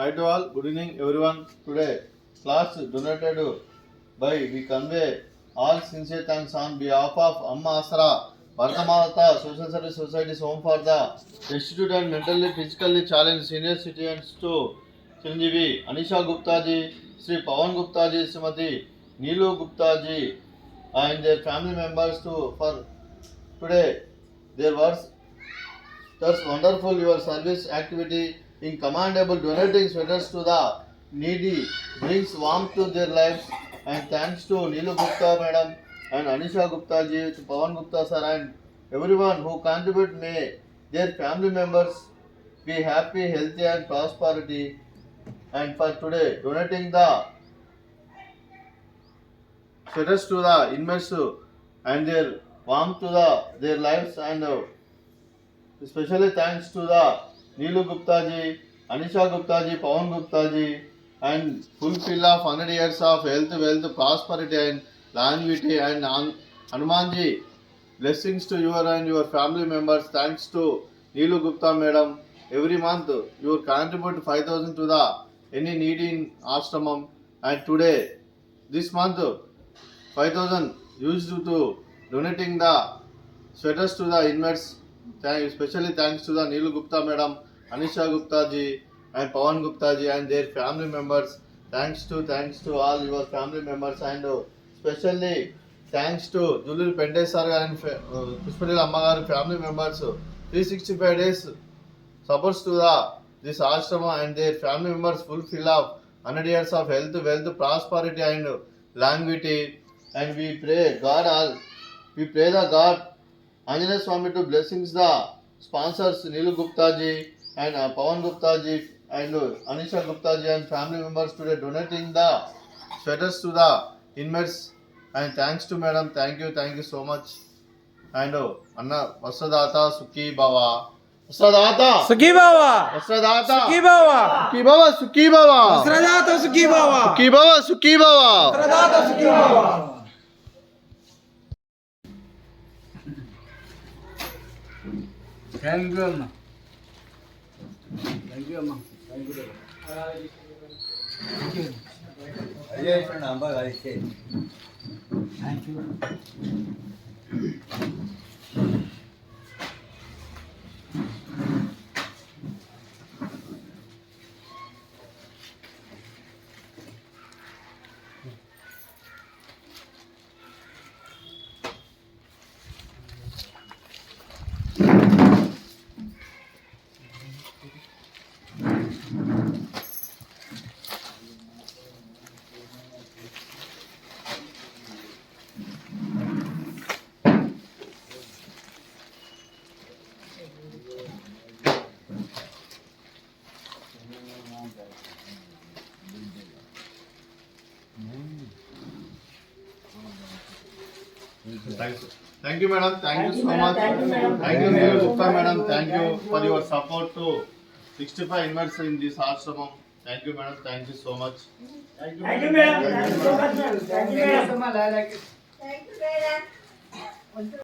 Hi to all, good evening everyone. Today, class donated by we convey all sincere thanks on behalf of Amma Asra, Bharatamata Social Service Society's home for the destitute and mentally physically challenged senior citizens to Chiranjeevi, Anisha Gupta ji, Sri Pawan Gupta ji, Srimati Neelu Gupta ji, and their family members to for today. There was that's wonderful your service activity in commendable donating sweaters to the needy brings warmth to their lives and thanks to Neelu Gupta madam and Anisha Gupta ji, to Pawan Gupta sir and everyone who contribute may their family members be happy, healthy and prosperity and for today donating the sweaters to the inmates and their warmth to their lives and especially thanks to the Neelu Gupta ji, Anisha Gupta ji, Pawan Gupta ji, and fulfill of 100 years of health, wealth, prosperity, and longevity, and Hanuman ji. Blessings to you and your family members. Thanks to Neelu Gupta madam. Every month you contribute 5,000 to the any need in ashramam, and today this month 5,000 used to donating the sweaters to the inmates. Especially thanks to the Neelu Gupta madam, Anisha Gupta ji, and Pawan Gupta ji and their family members. Thanks to all your family members and especially thanks to Julur Pende sir and Pushpalil Amma garu family members. 365 days supports to the this ashrama and their family members fulfill of 100 years of health, wealth, prosperity and longevity. And we pray the God Anjaneya Swami to blessings the sponsors Neelu Gupta ji and Pawan Gupta ji and Anisha Gupta ji and family members today donating the sweaters to the inmates and thanks to madam, thank you so much and Anna Vasradata Sukhi Bhava Vasradata Sukhi Bhava, Vasradata Sukhi Bhava, Sukhi Bhava Sukhi Bhava Vasradata Sukhi Bhava, Sukhi Bhava Sukhi Bhava Vasradata Sukhi Bhava. Thank you, Amma. Thank you, Amma. Thank you. Thank you. Thank you. Thank you, madam. Thank you so much. Thank you, Neelu Gupta, madam. Thank you for your support to 65 inmates in this ashramam. Thank you, madam. Thank you so much. Thank you, madam. Thank you so much. Thank you so much. I like it. Thank you, madam.